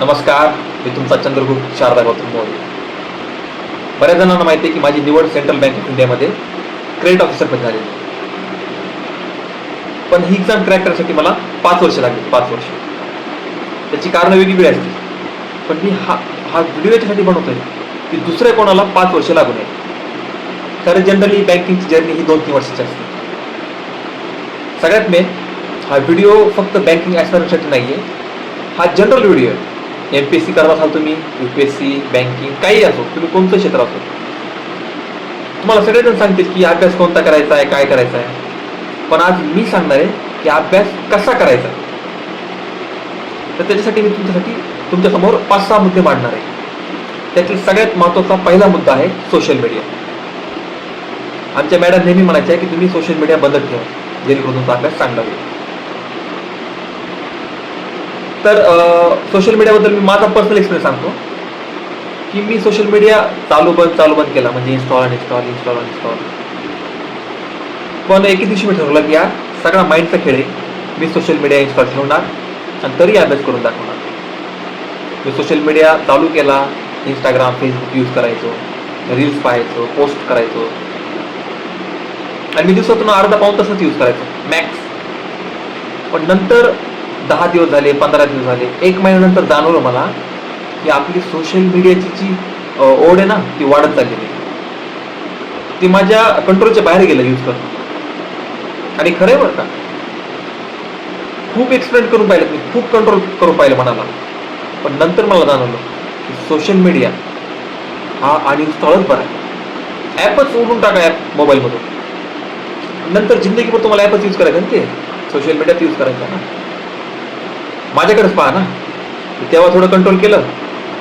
नमस्कार, मी तुमचा चंद्रगुप्त शारदा गौतम मोरे. बऱ्याच जणांना माहिती आहे की माझी निवड सेंट्रल बँक ऑफ इंडियामध्ये क्रेडिट ऑफिसर पण झाली. पण ही एक्झाम क्रॅक करण्यासाठी मला 5 वर्ष लागली. 5 वर्ष. त्याची कारणं वेगवेगळी असतील. पण मी हा हा व्हिडिओ याच्यासाठी बनवतोय की दुसऱ्या कोणाला 5 वर्ष लागू नये. कारण जनरली बँकिंगची जर्नी ही 2-3 वर्षाची असते. सगळ्यात मेन, हा व्हिडिओ फक्त बँकिंग ॲस्पिरंटसाठी नाही आहे. हा जनरल व्हिडिओ आहे. MPSC करत असाल तुम्ही, UPSC, बँकिंग, काही असो, तुम्ही कोणतं क्षेत्र असो, तुम्हाला सगळेजण सांगतील की अभ्यास कोणता करायचा आहे, काय करायचा आहे. पण आज मी सांगणार आहे की अभ्यास कसा करायचा. तर त्याच्यासाठी मी तुमच्यासमोर 5-6 मुद्दे मांडणार आहे. त्यातील सगळ्यात महत्त्वाचा पहिला मुद्दा आहे सोशल मीडिया. आमच्या मॅडम नेहमी म्हणायच्या की तुम्ही सोशल मीडिया बंद ठेवा, जेणेकरून तुमचा अभ्यास चांगला होईल. तर सोशल मीडियाबद्दल मी माझा पर्सनल एक्सपिरियन्स सांगतो की मी सोशल मीडिया चालू बंद केला, म्हणजे इन्स्टॉल. पण एके दिवशी मी ठरवलं की यार सगळा माइंडचा खेळ आहे, मी सोशल मीडिया इन्स्टॉल ठेवणार आणि तरी अभ्यास करून दाखवणार. मी सोशल मीडिया चालू केला. इंस्टाग्राम, फेसबुक यूज करायचो, रील्स पाहायचो, पोस्ट करायचो आणि मी दिवसातून अर्धा पाऊण तासच यूज करायचो मॅक्स. पण नंतर 10 दिवस झाले, 15 दिवस झाले, 1 महिन्यानंतर जाणवलं मला की आपली सोशल मीडियाची जी ओढ आहे ना, ती वाढत चाललेली. ती माझ्या कंट्रोलच्या बाहेर गेलं यूज करणं. आणि खरं आहे बरं का, खूप एक्सप्लेन करून पाहिलं मी, खूप कंट्रोल करून पाहिलं मनाला. पण नंतर मला जाणवलं की सोशल मीडिया हा अनइन्स्टॉलच बरा आहे. ॲपच उडून टाका ॲप मोबाईलमधून. नंतर जिंदगीभर तुम्हाला ॲपच यूज करायचं ना, ते सोशल मीडियाच यूज करायचं ना. माझ्याकडेच पहा ना, तेव्हा थोडं कंट्रोल केलं.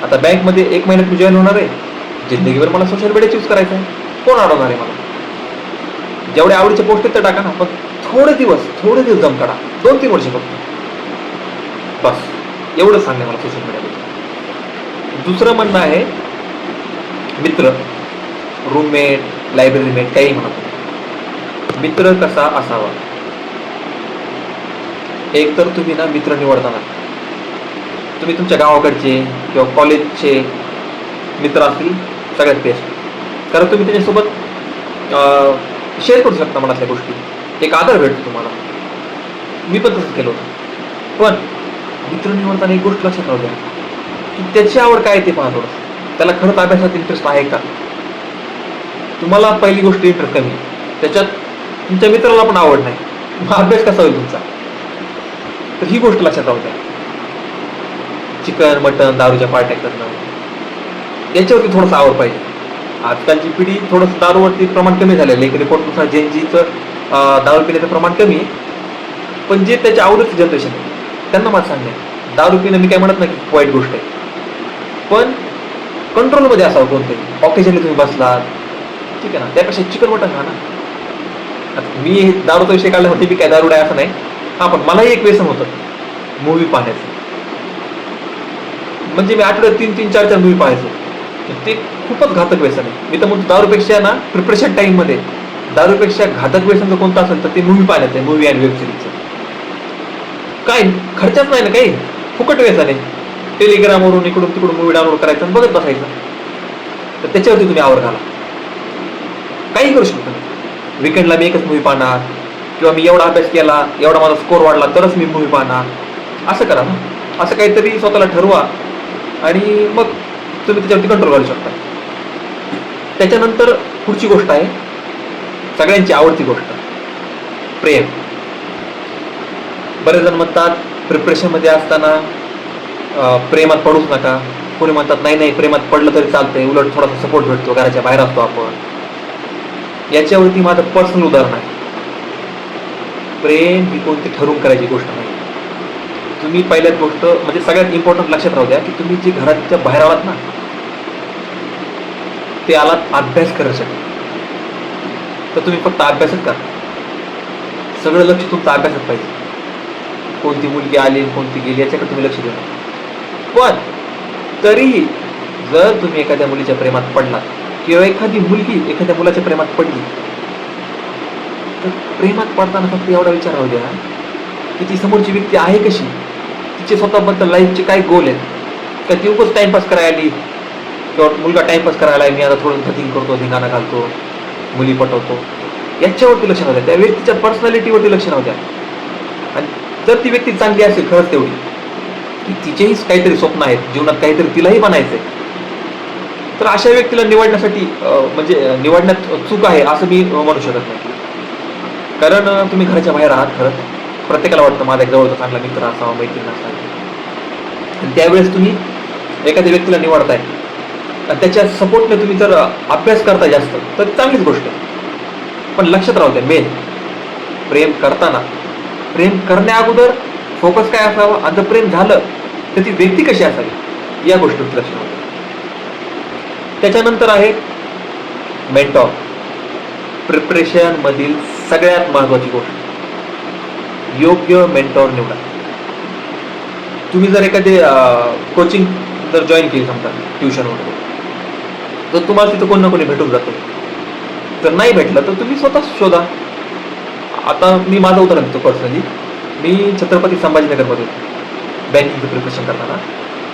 आता बँकमध्ये 1 महिन्यात मी जॉईन होणार आहे. जिंदगीभर मला सोशल मीडियाच यूज करायचं आहे. कोण अडवणार आहे मला? जेवढे आवडीचे पोस्ट आहेत ते टाका ना, पण थोडे दिवस जम काढा. 2-3 वर्ष फक्त. बस एवढंच सांगणे मला सोशल मीडियाबद्दल. दुसरं म्हणणं आहे मित्र, रूममेट, लायब्ररीमेट, काही म्हणतो. मित्र कसा असावा? एक तर तुम्ही ना मित्र निवडताना तुम्ही तुमच्या गावाकडचे किंवा कॉलेजचे मित्र असतील सगळ्यात बेस्ट. कारण तुम्ही त्याच्यासोबत शेअर करू शकता मनातल्या गोष्टी. एक आदर भेटतो तुम्हाला. मी पण तसंच केलं होतं. पण मित्र निवडताना एक गोष्ट लक्षात राहू द्या की त्याची आवड काय ते पहा थोडं. त्याला खरंच अभ्यासात इंटरेस्ट आहे का? तुम्हाला पहिली गोष्ट इंटरेस्ट कमी, त्याच्यात तुमच्या मित्राला पण आवड नाही, मग अभ्यास कसा होईल तुमचा? तर ही गोष्ट लक्षात राहू द्या. चिकन, मटन, दारूच्या पार्ट्या करणं, याच्यावरती थोडंसं आवड पाहिजे. आजकालची पिढी थोडंसं दारूवरती प्रमाण कमी झालेलं आहे. एक रिपोर्टनुसार जेनजीचं दारू पिण्याचं प्रमाण कमी आहे. पण जे त्याच्या आवडीचं जनरेशन आहे त्यांना मला सांगणे, दारू पिणं मी काय म्हणत नाही की वाईट गोष्ट आहे, पण कंट्रोलमध्ये असावं कोणतंही. ऑकेजनली तुम्ही बसलात, ठीक आहे ना, त्यापेक्षा चिकन मटन खा ना. आता मी दारूचा विषय काढला होते, मी काय दारू आहे असं नाही. हां, पण मलाही एक व्यसन होतं मूवी पाहण्याचं. म्हणजे मी आठवड्यात 3-3, 4-4 मूवी पाहायचो. ते खूपच घातक व्यसन आहे. मी तर म्हणतो दारूपेक्षा ना, प्रिपरेशन टाईममध्ये दारूपेक्षा घातक व्यसन जर कोणतं असेल तर ते मूवी पाहण्याचं आहे. मूवी आणि वेब सिरीजचं काय खर्चच नाही ना, काही फुकट व्यसन आहे. टेलिग्रामवरून इकडून तिकडून मूवी डाउनलोड करायचं आणि बघत बसायचं. तर त्याच्यावरती तुम्ही आवर घाला. काही करू शकतो. विकेंडला मी एकच मूवी पाहणार, किंवा मी एवढा अभ्यास केला, एवढा माझा स्कोर वाढला तरच मी मूवी पाहणार. असं करा ना. असं काहीतरी स्वतःला ठरवा आणि मग तुम्ही त्याच्यावरती कंट्रोल करू शकता. त्याच्यानंतर पुढची गोष्ट आहे सगळ्यांची आवडती गोष्ट, प्रेम. बरेच जण म्हणतात प्रिपरेशनमध्ये असताना प्रेमात पडूच नका. कोणी म्हणतात नाही प्रेमात पडलं तरी चालतंय, उलट थोडासा सपोर्ट भेटतो, घराच्या बाहेर असतो आपण. याच्यावरती माझं पर्सनल उदाहरण आहे. प्रेम ही कोणती ठरवून करायची गोष्ट नाही. तुम्ही पहिल्याच गोष्ट म्हणजे सगळ्यात इम्पॉर्टंट लक्षात राहू द्या की तुम्ही जे घराच्या बाहेर आलात ना, ते आलात अभ्यास करायसाठी. तर तुम्ही फक्त अभ्यासच करा. सगळं लक्ष तुमचं अभ्यासात पाहिजे. कोणती मुलगी आली कोणती गेली याच्याकडे तुम्ही लक्ष देणार. पण तरीही जर तुम्ही एखाद्या मुलीच्या प्रेमात पडलात किंवा एखादी मुलगी एखाद्या मुलाच्या प्रेमात पडली, तर प्रेमात पडताना फक्त एवढा विचार राहू द्या की ती समोरची व्यक्ती आहे कशी, तिचे स्वतःबद्दल लाईफचे काय गोल आहेत, का ती उगाच टाइमपास करायला आली, किंवा मुलगा टाइमपास करायला आहे, मी आता थोडं धतिंग करतो, धिंगाणा घालतो, मुली पटवतो, याच्यावरती लक्ष नव्हत्या. त्या व्यक्तीच्या पर्सनॅलिटीवरती लक्ष नव्हत्या. आणि जर ती व्यक्ती चांगली असेल खरंच तेवढी, की तिचेही काहीतरी स्वप्न आहेत जीवनात, काहीतरी तिलाही बनायचंय, तर अशा व्यक्तीला निवडण्यासाठी म्हणजे निवडण्यात चूक आहे असं मी म्हणू शकत नाही. कारण तुम्ही घराच्या बाहेर आहात. खरंच प्रत्येकाला वाटतं माझा एक जवळचा चांगला मित्र असावा, मैत्रीण असावी, आणि त्यावेळेस तुम्ही एखाद्या व्यक्तीला निवडताय आणि त्याच्या सपोर्टने तुम्ही जर अभ्यास करता जास्त, तर चांगलीच गोष्ट आहे. पण लक्षात राहू द्या, मेन प्रेम करताना, प्रेम करण्या अगोदर फोकस काय असावा, आणि जर प्रेम झालं तर ती व्यक्ती कशी असावी या गोष्टीवर लक्ष राहू द्या. त्याच्यानंतर आहे मेंटॉर. प्रिपरेशन मधील सगळ्यात महत्वाची गोष्ट, योग्य मेंटॉर निवडा. तुम्ही जर एखादे कोचिंग जर जॉईन केली समजा ट्युशन वगैरे, तर तुम्हाला तिथं कोण ना कोणी भेटून जातो. जर नाही भेटलं तर तुम्ही स्वतः शोधा. आता मी माझं उदाहरण देतो. पर्सनली मी छत्रपती संभाजीनगरमध्ये होतो बँकिंगचं प्रिपरेशन करताना,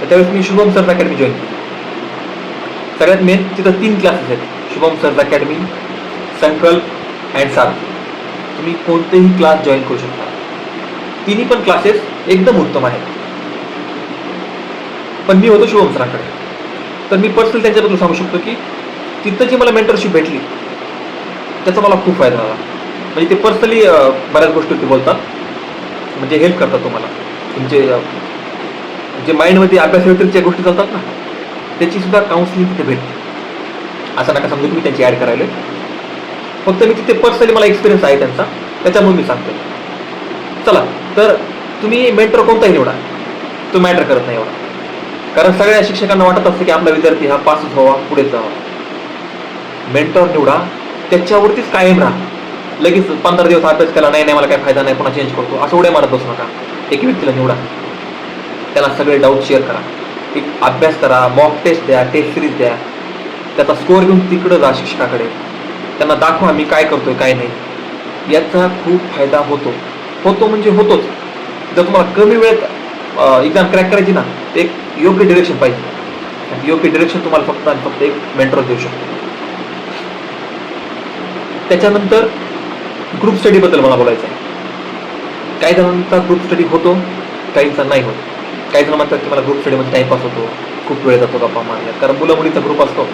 तर त्यावेळेस मी शुभम सर्स अकॅडमी जॉईन केली. सगळ्यात मेन तिथं 3 क्लासेस आहेत, शुभम सर्स अकॅडमी, संकल्प अँड सारथी. तुम्ही कोणतेही क्लास जॉईन करू शकता. तिन्ही पण क्लासेस एकदम उत्तम आहेत. पण मी होतो शुभम सरांकडे, तर मी पर्सनली त्यांच्याबद्दल सांगू शकतो की तिथं जी मला मेंटरशिप भेटली त्याचा मला खूप फायदा झाला. म्हणजे ते पर्सनली बऱ्याच गोष्टी बोलतात, म्हणजे हेल्प करतात तुम्हाला. तुमचे जे माइंडमध्ये अभ्यास व्यतिरिक्तच्या गोष्टी चालतात ना, त्याची सुद्धा काउन्सिलिंग तिथे भेटते. असं नका समजू तुम्ही त्यांची ॲड करायला. फक्त मी तिथे पर्सनली मला एक्सपिरियन्स आहे त्यांचा, त्याच्यामुळे मी सांगतो. चला, तर तुम्ही मेंटर कोणताही निवडा, तो मॅटर करत नाही एवढा. कारण सगळ्या शिक्षकांना वाटत असतं की आपला विद्यार्थी हा पासच व्हावा, पुढे जावा. मेंटॉर निवडा, त्याच्यावरतीच कायम राहा. लगेच 15 दिवस अभ्यास केला नाही, मला काय फायदा नाही, पुन्हा चेंज करतो, असं उड्या मारत बसू नका. एक व्यक्तीला निवडा, त्याला सगळे डाऊट शेअर करा, एक अभ्यास करा, मॉक टेस्ट द्या, टेस्ट सिरीज द्या, त्याचा स्कोअर घेऊन तिकडं जा शिक्षकाकडे, त्यांना दाखवा मी काय करतोय काय नाही. याचा खूप फायदा होतो म्हणजे होतोच. जर तुम्हाला कमी वेळेत एक्झाम क्रॅक करायची ना, एक योग्य डिरेक्शन पाहिजे. योग्य डिरेक्शन तुम्हाला फक्त आणि फक्त एक मेंटर देऊ शकतो. त्याच्यानंतर ग्रुप स्टडीबद्दल मला बोलायचं आहे. काही जणांचा ग्रुप स्टडी होतो, काहींचा नाही होत. काही जण म्हणतात की मला ग्रुप स्टडीमध्ये टाइमपास होतो, खूप वेळ जातो गप्पा मारण्यात, कारण मुलं मुलीचा ग्रुप असतो.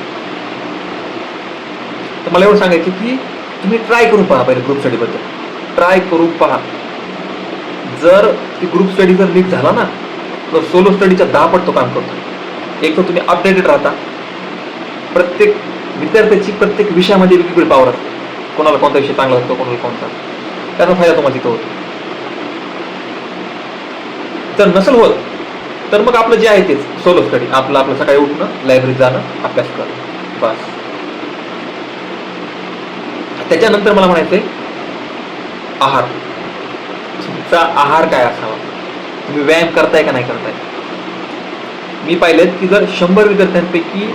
तर मला एवढं सांगायचं की तुम्ही ट्राय करून पहा, पहिले ग्रुप स्टडीबद्दल ट्राय करून पहा. जर ती ग्रुप स्टडी जर नीट झाला ना, तर सोलो स्टडीच्या 10 पट तो काम करतो. एक तर तुम्ही अपडेटेड राहता, प्रत्येक विद्यार्थ्याची प्रत्येक विषयामध्ये वेगवेगळी पावर असते. कोणाला कोणता विषय चांगला असतो, कोणाला कोणता, त्याचा फायदा तुम्हाला तिथं होतो. जर नसेल होत तर मग आपलं जे आहे तेच सोलो स्टडी, आपलं सकाळी उठणं, लायब्ररीत जाणं, अभ्यास करणं, बस. त्याच्यानंतर मला म्हणायचंय आहार. तुमचा आहार काय असावा, तुम्ही व्यायाम करताय का नाही करताय. मी पाहिलेत की जर 100 विद्यार्थ्यांपैकी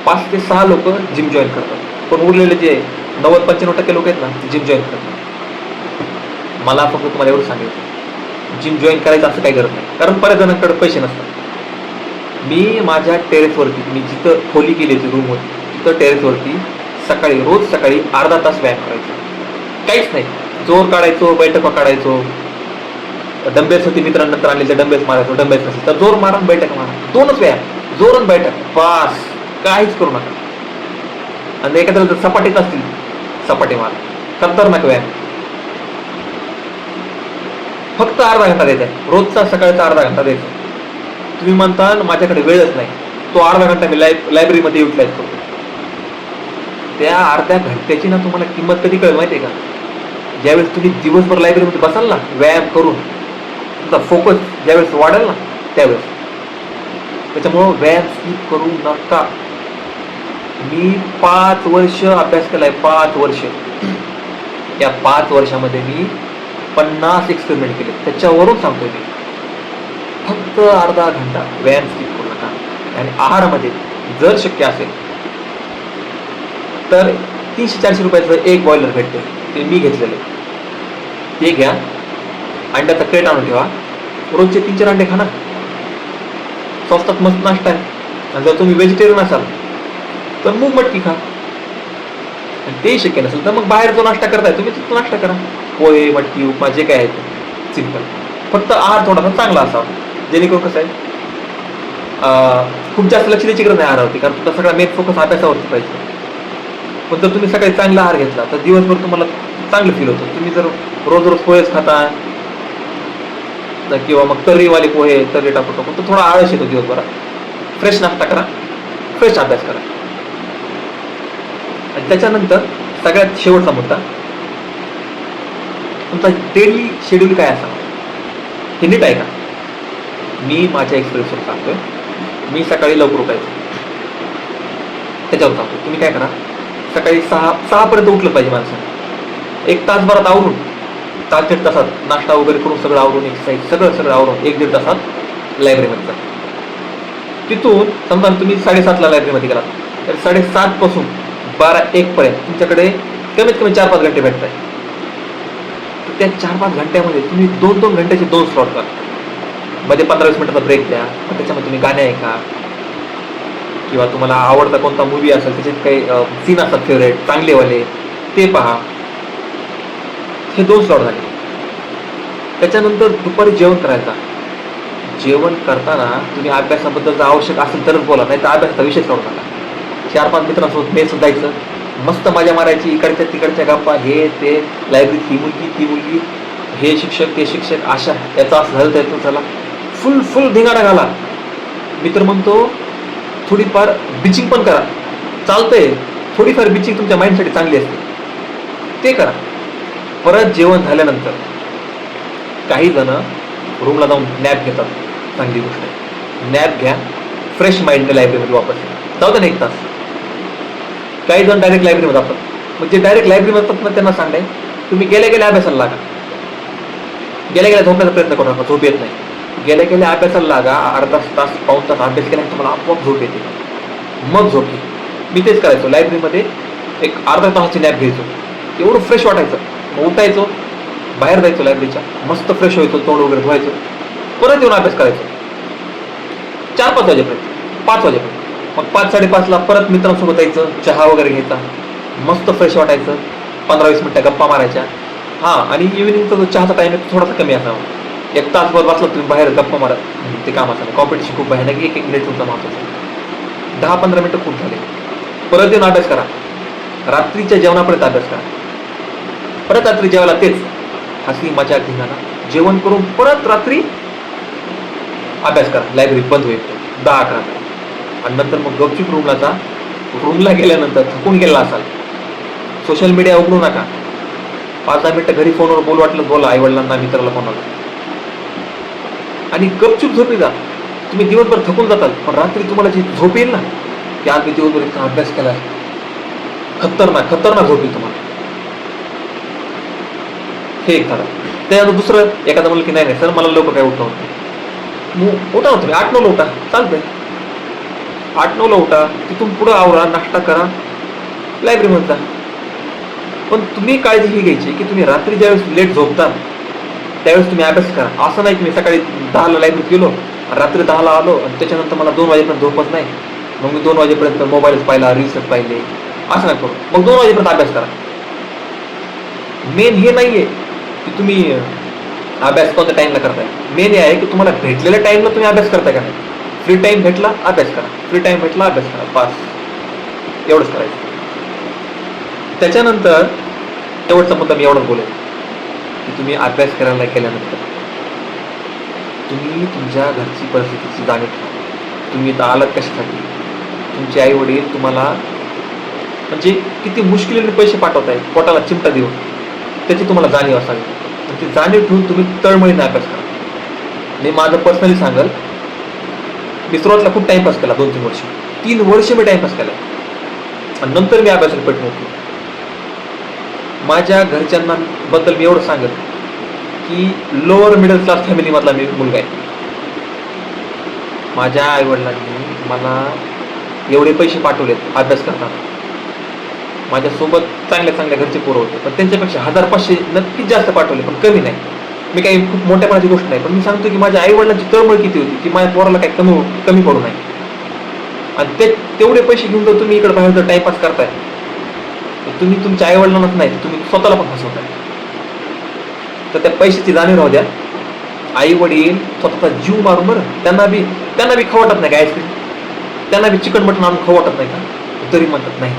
5 ते 6 लोक जिम जॉईन करतात, पण उरलेले जे 90-95% लोक आहेत ना, जिम जॉईन करतात. मला फक्त तुम्हाला एवढं सांगायचं, जिम जॉईन करायचं असं काही गरज नाही, कारण बऱ्याच जणांकडे पैसे नसतात. मी माझ्या टेरेसवरती, मी जिथं खोली केली होती रूम होती, तिथं टेरेसवरती रोज सकाळी अर्धा तास व्यायाम करायचो. काहीच नाही, जोर काढायचो, बैठका काढायचो, डंबेल्स होती मित्रांनंतर आणले डंबेल्स मारायचो, डंबेल्स नसेल तर जोर मारा, बैठक मारा, 2च व्यायाम, जोर आणि बैठक, पास, काहीच करू नका. आणि एखाद्याला जर सपाटीच असतील, सपाटी मारा, खतरनाक व्यायाम. फक्त अर्धा घंटा द्यायचा आहे, रोजचा सकाळचा अर्धा घंटा द्यायचा. तुम्ही म्हणता माझ्याकडे वेळच नाही, तो अर्धा घंटा मी लायब्ररीमध्ये युटिलाइज करतो. त्या अर्ध्या घंट्याची ना तुम्हाला किंमत कधी कळेल माहिती आहे का, ज्यावेळेस तुम्ही दिवसभर लायब्ररीमध्ये बसाल ना व्यायाम करून, तुमचा फोकस ज्यावेळेस वाढेल ना त्यावेळेस. त्याच्यामुळं व्यायाम स्किप करू नका. मी 5 वर्ष अभ्यास केलाय, 5 वर्ष. या 5 वर्षामध्ये मी 50 एक्सपेरिमेंट केले. त्याच्यावरून सांगतोय मी, फक्त अर्धा घंटा व्यायाम स्किप करू नका. आणि आहारामध्ये जर शक्य असेल तर 300-400 रुपयाचं एक बॉयलर भेटते, ते मी घेतलेलं. ते घ्या, अंड्याचा क्रेट आणून ठेवा, रोजचे 3-4 अंडे खा ना. स्वस्तात मस्त नाश्ता आहे. आणि जर तुम्ही व्हेजिटेरियन असाल तर मूग मटकी खा. आणि तेही शक्य नसेल तर मग बाहेर जो नाश्ता करताय तुम्ही तिथं नाश्ता करा. पोहे, मटकी, उपमा जे काय आहे ते सिंपल. फक्त आहार थोडासा चांगला असावा, जेणेकरून कसं आहे खूप जास्त लक्ष द्यायची गरज नाही आहारावरती, कारण तुमचा सगळा मेन फोकस अभ्यासावरती पाहिजे. पण जर तुम्ही सकाळी चांगला आहार घेतला तर दिवसभर तुम्हाला चांगलं फील होतं. तुम्ही जर रोज रोज पोहेच खाता किंवा मग तर्रीवाले पोहे तर्री टाकू तर थोडा आळस येतो दिवसभरात. फ्रेश नाश्ता करा, फ्रेश अभ्यास करा. आणि त्याच्यानंतर सगळ्यात शेवटचा मुद्दा, तुमचा डेली शेड्यूल काय असावा हे नीट आहे का. मी माझ्या एक्सपिरियन्सवर सांगतोय. मी सकाळी लवकर उठायचो, त्याच्यावर सांगतो. तुम्ही काय करा, सकाळी 6 पर्यंत उठलं पाहिजे माणसाने. 1 तासभरात आवरून 1-1.5 तासात नाश्ता वगैरे करून सगळं आवरून एक्सरसाइज सगळं आवरून 1-1.5 तासात लायब्ररीमध्ये जा. तिथून समजा तुम्ही 7:30ला लायब्ररीमध्ये गेलात तर 7:30 पासून 12-1 पर्यंत तुमच्याकडे कमीत कमी 4-5 घंटे भेटत आहे. तर त्या 4-5 घंट्यामध्ये तुम्ही 2-2 घंट्याचे 2 स्लॉट करा. मध्ये 15-20 मिनिटाचा ब्रेक द्या. मग त्याच्यामध्ये तुम्ही गाणे ऐका किंवा तुम्हाला आवडता कोणता मूवी असेल त्याच्यात काही सीन असतात फेवरेट चांगलेवाले ते पहा. हे 2 स्लॉट झाले. त्याच्यानंतर दुपारी जेवण करायचा. जेवण करताना तुम्ही अभ्यासाबद्दल जर आवश्यक असेल तरच बोला, नाही तर अभ्यासाचा विषय काढू नका. 4-5 मित्रांसोबत मेस जायचं, मस्त मजा मारायची, इकडच्या तिकडच्या गप्पा, हे ते, लायब्ररीत ही मुलगी ती मुलगी, हे शिक्षक ते शिक्षक, अशा याचं असं झालं त्याचं चला, फुल धिंगाणा घाला. मी तर म्हणतो थोडीफार बिचिंग पण करा, चालतंय. थोडीफार बिचिंग तुमच्या माइंडसाठी चांगली असते, ते करा. परत जेवण झाल्यानंतर काही जण रूमला जाऊन नॅप घेतात, चांगली गोष्ट आहे. नॅप घ्या, फ्रेश माइंडने लायब्ररीमध्ये वापस जाऊ द्या 1 तास. काही जण डायरेक्ट लायब्ररीमध्ये जातात. म्हणजे डायरेक्ट लायब्ररीमध्ये जातात ना, त्यांना सांगाय तुम्ही गेल्या अभ्यासाला लागा. गेल्या झोपण्याचा प्रयत्न करू नका, झोप येत नाही. गेल्या अभ्यासाला लागा. अर्धा तास पाऊण तास अभ्यास केला तुम्हाला आपोआप झोप येते, मग झोप येते. मी तेच करायचो, लायब्ररीमध्ये एक अर्धा तासाची नॅप घ्यायचो, एवढं फ्रेश वाटायचं. मग उठायचो, बाहेर जायचो लायब्ररीच्या, मस्त फ्रेश व्हायचो, तोंड वगैरे धुवायचो, परत येऊन अभ्यास करायचो 4-5 वाजेपर्यंत, 5 वाजेपर्यंत. मग 5-5:30ला परत मित्रांसोबत यायचं, चहा वगैरे घ्यायचा, मस्त फ्रेश वाटायचं. 15-20 मिनिटं गप्पा मारायच्या. हां, आणि इव्हिनिंगचा जो चहाचा टाईम आहे थोडासा कमी असावा. 1 तासभर बसला तुम्ही बाहेर गप्पा मारत, ते कामाचं नाही. कॉम्पिटिशन खूप भयानक, 1-1 मिनिट तुमचा महत्त्वाचा. 10-15 मिनिटं खूप झाले. परत येऊन अभ्यास करा. रात्रीच्या जेवणापर्यंत अभ्यास करा. परत रात्री जेवायला तेच हसी मजाक धिंगाणा. जेवण करून परत रात्री अभ्यास करा, लायब्ररी बंद होईल 10-11. आणि नंतर मग गपचूप रूमला जा. रूमला गेल्यानंतर थकून गेला असाल, सोशल मीडिया उघडू नका. 5-10 मिनिटं घरी फोनवर बोलू वाटलं बोला, आईवडिलांना, मित्राला, कोणाला, आणि गपचूप झोपी जा. तुम्ही दिवसभर थकून जाताल, पण रात्री तुम्हाला जी झोप येईल ना, की आज मी दिवसभर इतका अभ्यास केला आहे, खतरनाक झोप येईल तुम्हाला. हे एक झालं. त्यानंतर दुसरं, एखादा म्हणलं की नाही सर मला लवकर काय उठणं होत नाही. उठा ना तुम्ही, 8-9ला उठा, चालतंय. 8-9ला उठा, तिथून पुढं आवरा, नाश्ता करा, लायब्ररीमध्ये जा. पण तुम्ही काळजी ही घ्यायची की तुम्ही रात्री ज्यावेळेस लेट झोपता त्यावेळेस तुम्ही अभ्यास करा. असं नाही की मी सकाळी 10ला लायब्ररीत गेलो, रात्री 10ला आलो आणि त्याच्यानंतर मला 2 वाजेपर्यंत झोपत नाही, मग मी 2 वाजेपर्यंत मोबाईलच पाहिला, रील्सच पाहिले, असं नाही करू. मग 2 वाजेपर्यंत अभ्यास करा. मेन हे नाहीये की तुम्ही अभ्यास कोणत्या टाइमला करताय. मेन हे आहे की तुम्हाला भेटलेल्या टाइमला तुम्ही अभ्यास करताय का नाही. फ्री टाइम भेटला अभ्यास करा, फ्री टाइम भेटला अभ्यास करा, पास. एवढंच करायचं. त्याच्यानंतर शेवटचा मुद्दा मी एवढंच बोलेन की तुम्ही अभ्यास करायला केल्यानंतर तुम्ही तुमच्या घरची परिस्थितीची जाणीव ठेवा. तुम्ही इथं आलात कशासाठी. तुमचे आई वडील तुम्हाला म्हणजे किती मुश्किलीने पैसे पाठवत आहे, पोटाला चिमटा देऊन, त्याची तुम्हाला जाणीव असावी. ती जाणीव ठेवून तुम्ही तळमळीने अभ्यास करा. मी माझं पर्सनली सांगल, मी सुरुवातीला खूप टाइमपास केला, 2-3 वर्ष, 3 वर्ष मी टाइमपास केला आणि नंतर मी अभ्यासाला पेट नव्हतो. माझ्या घरच्यांना बद्दल मी एवढं सांगेल की लोअर मिडल क्लास फॅमिलीमधला मी मुलगा आहे. माझ्या आईवडिलांनी मला एवढे पैसे पाठवलेत अभ्यास करताना. माझ्यासोबत चांगल्या घरचे पोरं होते, पण त्यांच्यापेक्षा 1000-500 नक्कीच जास्त पाठवले, पण कमी नाही. मी काही खूप मोठ्यापणाची गोष्ट नाही, पण मी सांगतो की माझ्या आई वडिलांची तळमळ किती होती की माझ्या पोराला काही कमी पडू नये. आणि तेवढे पैसे घेऊन जर तुम्ही इकडे बाहेर जर टाइमपास करताय, तर तुम्ही तुमच्या आई वडिलांनाच नाही, तुम्ही स्वतःला पण फसवताय. तर त्या पैशाची जाणीव राहू द्या. आई वडील स्वतःचा जीव मारून, बरं त्यांना बी खाऊ वाटत नाही का आईस्क्रीम, त्यांना बी चिकन मटण आणून खाऊ वाटत नाही का, तरी म्हणतात नाही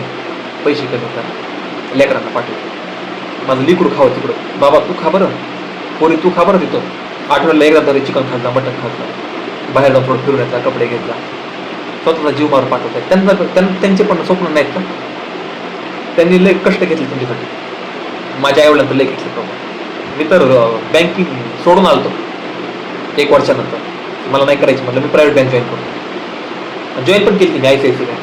पैसे कमी होतात, लेकरांना पाठवतो, माझं लिकूड खावं तिकडं, बाबा तू खा बरं, पोरी तू खा बरं तिथं, आठवड्याला एकदा तरी चिकन खायचा, मटण खायचा, बाहेर जाऊन थोडं फिरून यायचा, कपडे घ्यायचा, स्वतःचा जीव मारून पाठवतात. त्यांचे पण स्वप्न नाहीत का, त्यांनी लय कष्ट घेतले तुमच्यासाठी. माझ्या आईवडिलांचं लय घेतलं प्रमाण. मी तर बँकिंग सोडून आलतो 1 वर्षानंतर, मला नाही करायचं म्हटलं, मी प्रायव्हेट बँक जॉईन करतो. जॉईन पण केली मी ICICI बँक.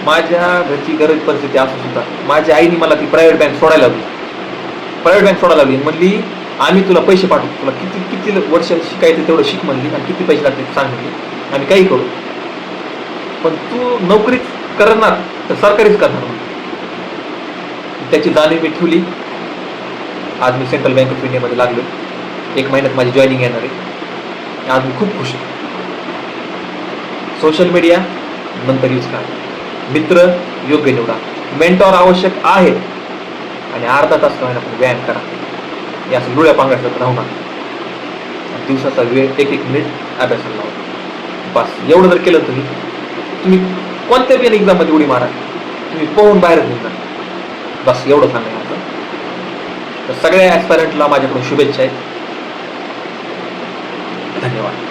माझ्या घरची गरज परिस्थिती असून सुद्धा माझ्या आईने मला ती प्रायव्हेट बँक सोडायला लावली. म्हणली आम्ही तुला पैसे पाठवतो, तुला किती वर्ष शिकायचं तेवढं शिक म्हणली, आणि किती पैसे लागतील सांग म्हणली, आम्ही काही करू, पण तू नोकरीच करणार तर सरकारीच करणार म्हणली. त्याची जाणीव मी ठेवली. आज मी सेंट्रल बँक ऑफ इंडियामध्ये लागलो. 1 महिन्यात माझी जॉईनिंग येणार आहे. आज मी खूप खुश आहे. सोशल मीडिया नंतर यूज करा, मित्र योग्य निवडा, मेंटॉर आवश्यक आहे, आणि अर्धा तास का होईना पण व्यायाम करा. हे असं डोळ्या पांगण्यासारखं राहू नका. दिवसाचा वेळ 1-1 मिनिट अभ्यासाला लावा. बस एवढं जर केलं तुम्ही कोणत्या बी एक्झाममध्ये उडी मारा, तुम्ही पोहून बाहेरच निघणार. बस एवढं सांगायचं. तर सगळ्या ॲस्पायरंटला माझ्याकडून शुभेच्छा आहेत. धन्यवाद.